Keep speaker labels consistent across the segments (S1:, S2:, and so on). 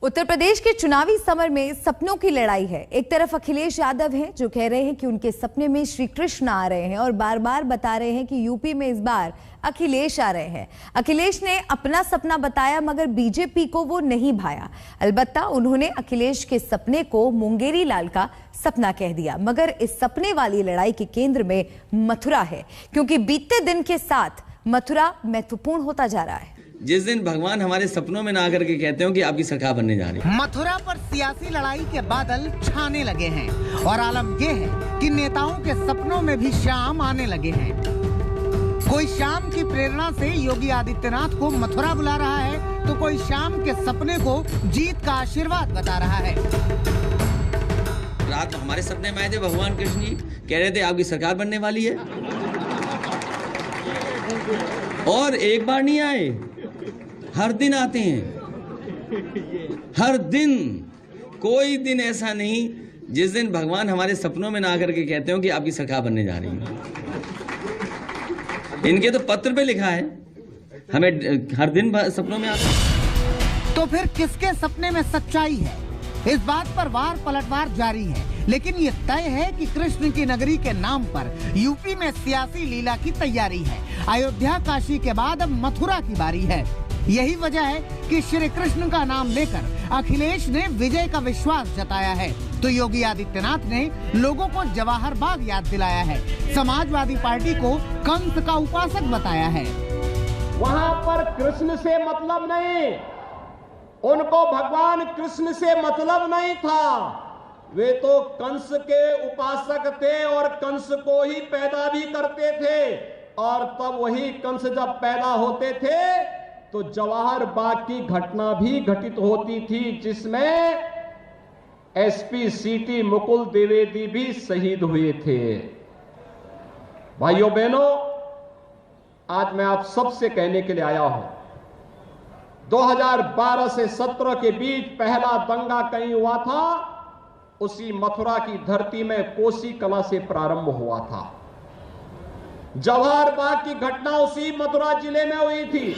S1: उत्तर प्रदेश के चुनावी समर में सपनों की लड़ाई है। एक तरफ अखिलेश यादव हैं जो कह रहे हैं कि उनके सपने में श्री कृष्ण आ रहे हैं और बार बार बता रहे हैं कि यूपी में इस बार अखिलेश आ रहे हैं। अखिलेश ने अपना सपना बताया मगर बीजेपी को वो नहीं भाया। अलबत्ता उन्होंने अखिलेश के सपने को मुंगेरी लाल का सपना कह दिया। मगर इस सपने वाली लड़ाई के केंद्र में मथुरा है, क्योंकि बीतते दिन के साथ मथुरा महत्वपूर्ण होता जा रहा है।
S2: जिस दिन भगवान हमारे सपनों में ना करके कहते हो कि आपकी सरकार बनने जा रही है।
S3: मथुरा पर सियासी लड़ाई के बादल छाने लगे हैं और आलम ये है कि नेताओं के सपनों में भी शाम आने लगे हैं। कोई शाम की प्रेरणा से योगी आदित्यनाथ को मथुरा बुला रहा है, तो कोई शाम के सपने को जीत का आशीर्वाद बता रहा है।
S2: रात हमारे सपने में आए थे भगवान कृष्ण जी, कह रहे थे आपकी सरकार बनने वाली है, और एक बार नहीं आए, हर दिन आते हैं। हर दिन, कोई दिन ऐसा नहीं जिस दिन भगवान हमारे सपनों में ना आकर के कहते हो कि आपकी सरकार बनने जा रही है। इनके तो पत्र पे लिखा है, हमें हर दिन सपनों में आते हैं।
S3: तो फिर किसके सपने में सच्चाई है? इस बात पर वार पलटवार जारी है, लेकिन ये तय है कि कृष्ण की नगरी के नाम पर यूपी में सियासी लीला की तैयारी है। अयोध्या काशी के बाद अब मथुरा की बारी है। यही वजह है कि श्री कृष्ण का नाम लेकर अखिलेश ने विजय का विश्वास जताया है, तो योगी आदित्यनाथ ने लोगों को जवाहर बाग याद दिलाया है। समाजवादी पार्टी को कंस का उपासक बताया है।
S4: वहाँ पर कृष्ण से मतलब नहीं, उनको भगवान कृष्ण से मतलब नहीं था। वे तो कंस के उपासक थे और कंस को ही पैदा भी करते थे। और तब वही कंस जब पैदा होते थे तो जवाहर बाग की घटना भी घटित होती थी, जिसमें एसपी सिटी मुकुल द्विवेदी भी शहीद हुए थे। भाइयों बहनों, आज मैं आप सबसे कहने के लिए आया हूं, 2012 से 17 के बीच पहला दंगा कहीं हुआ था, उसी मथुरा की धरती में कोसी कला से प्रारंभ हुआ था। जवाहर बाग की घटना उसी मथुरा जिले में हुई थी।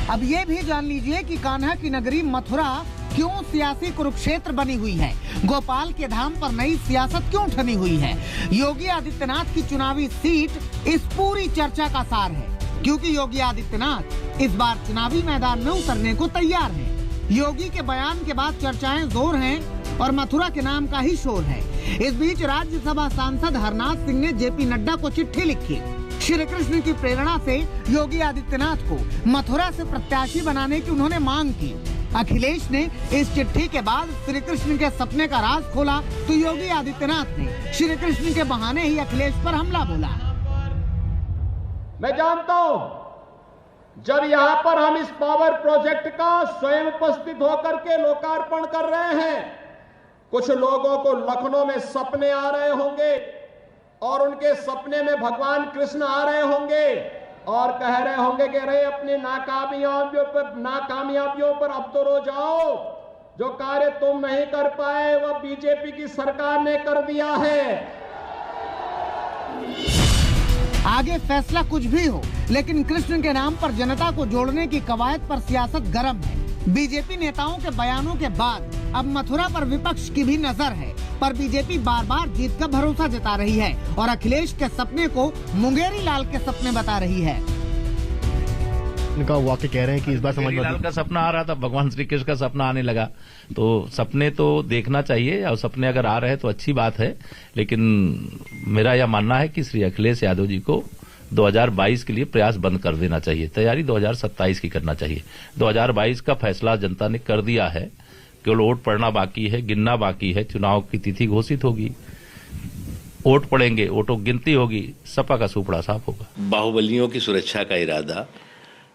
S3: अब ये भी जान लीजिए कि कान्हा की नगरी मथुरा क्यों सियासी कुरुक्षेत्र बनी हुई है। गोपाल के धाम पर नई सियासत क्यों ठनी हुई है। योगी आदित्यनाथ की चुनावी सीट इस पूरी चर्चा का सार है, क्योंकि योगी आदित्यनाथ इस बार चुनावी मैदान में उतरने को तैयार हैं। योगी के बयान के बाद चर्चाएं जोर हैं और मथुरा के नाम का ही शोर है। इस बीच राज्यसभा सांसद हरनाथ सिंह ने जेपी नड्डा को चिट्ठी लिखी। श्री कृष्ण की प्रेरणा से योगी आदित्यनाथ को मथुरा से प्रत्याशी बनाने की उन्होंने मांग की। अखिलेश ने इस चिट्ठी के बाद श्री कृष्ण के सपने का राज खोला, तो योगी आदित्यनाथ ने श्री कृष्ण के बहाने ही अखिलेश पर हमला बोला।
S4: मैं जानता हूं, जब यहां पर हम इस पावर प्रोजेक्ट का स्वयं उपस्थित होकर के लोकार्पण कर रहे हैं, कुछ लोगों को लखनऊ में सपने आ रहे होंगे और उनके सपने में भगवान कृष्ण आ रहे होंगे और कह रहे होंगे कि अरे अपनी नाकामयाबियों पर अब तो रो जाओ, जो कार्य तुम नहीं कर पाए वह बीजेपी की सरकार ने कर दिया है।
S3: आगे फैसला कुछ भी हो, लेकिन कृष्ण के नाम पर जनता को जोड़ने की कवायद पर सियासत गर्म है। बीजेपी नेताओं के बयानों के बाद अब मथुरा पर विपक्ष की भी नजर है, पर बीजेपी बार बार जीत का भरोसा जता रही है और अखिलेश के सपने को मुंगेरी लाल के सपने बता रही है।
S5: इनका वाक्य कह रहे हैं कि इस बार
S6: मुंगेरी लाल का सपना आ रहा था, भगवान श्री कृष्ण का सपना आने लगा। तो सपने तो देखना चाहिए, और सपने अगर आ रहे हैं तो अच्छी बात है, लेकिन मेरा यह मानना है कि श्री अखिलेश यादव जी को 2022 के लिए प्रयास बंद कर देना चाहिए। तैयारी 2027 की करना चाहिए। 2022 का फैसला जनता ने कर दिया है, केवल वोट पड़ना बाकी है, गिनना बाकी है। चुनाव की तिथि घोषित होगी, वोट पड़ेंगे, वोटों की गिनती होगी, सपा का सुपड़ा साफ होगा।
S7: बाहुबलियों की सुरक्षा का इरादा,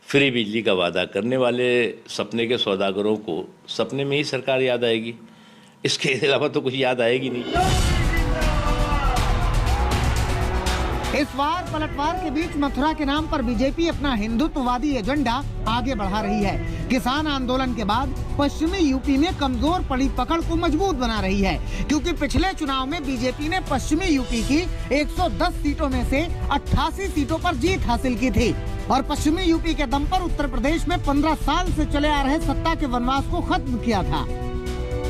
S7: फ्री बिजली का वादा करने वाले सपने के सौदागरों को सपने में ही सरकार याद आएगी, इसके अलावा तो कुछ याद आएगी नहीं।
S3: इस वार पलटवार के बीच मथुरा के नाम पर बीजेपी अपना हिंदुत्ववादी एजेंडा आगे बढ़ा रही है। किसान आंदोलन के बाद पश्चिमी यूपी में कमजोर पड़ी पकड़ को मजबूत बना रही है, क्योंकि पिछले चुनाव में बीजेपी ने पश्चिमी यूपी की 110 सीटों में से 88 सीटों पर जीत हासिल की थी और पश्चिमी यूपी के दम पर उत्तर प्रदेश में 15 साल से चले आ रहे सत्ता के वनवास को खत्म किया था।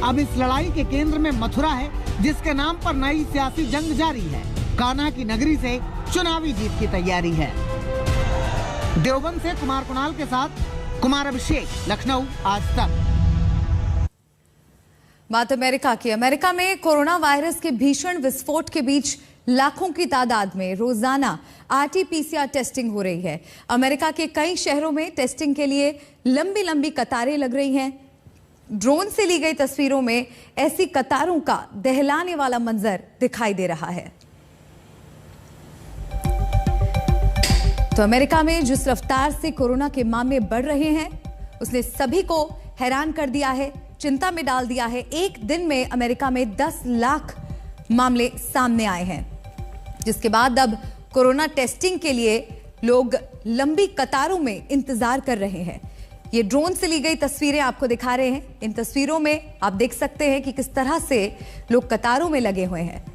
S3: अब इस लड़ाई के केंद्र में मथुरा है, जिसके नाम पर नई सियासी जंग जारी है। कान्हा की नगरी से चुनावी जीत की तैयारी है। देवबंद से कुमार कुणाल के साथ कुमार अभिषेक, लखनऊ, आज तक।
S1: बात अमेरिका की। अमेरिका में कोरोना वायरस के भीषण विस्फोट के बीच लाखों की तादाद में रोजाना RT-PCR टेस्टिंग हो रही है। अमेरिका के कई शहरों में टेस्टिंग के लिए लंबी लंबी कतारें लग रही हैं। ड्रोन से ली गई तस्वीरों में ऐसी कतारों का दहलाने वाला मंजर दिखाई दे रहा है। तो अमेरिका में जिस रफ्तार से कोरोना के मामले बढ़ रहे हैं, उसने सभी को हैरान कर दिया है, चिंता में डाल दिया है। एक दिन में अमेरिका में 10 लाख मामले सामने आए हैं, जिसके बाद अब कोरोना टेस्टिंग के लिए लोग लंबी कतारों में इंतजार कर रहे हैं। ये ड्रोन से ली गई तस्वीरें आपको दिखा रहे हैं। इन तस्वीरों में आप देख सकते हैं कि किस तरह से लोग कतारों में लगे हुए हैं।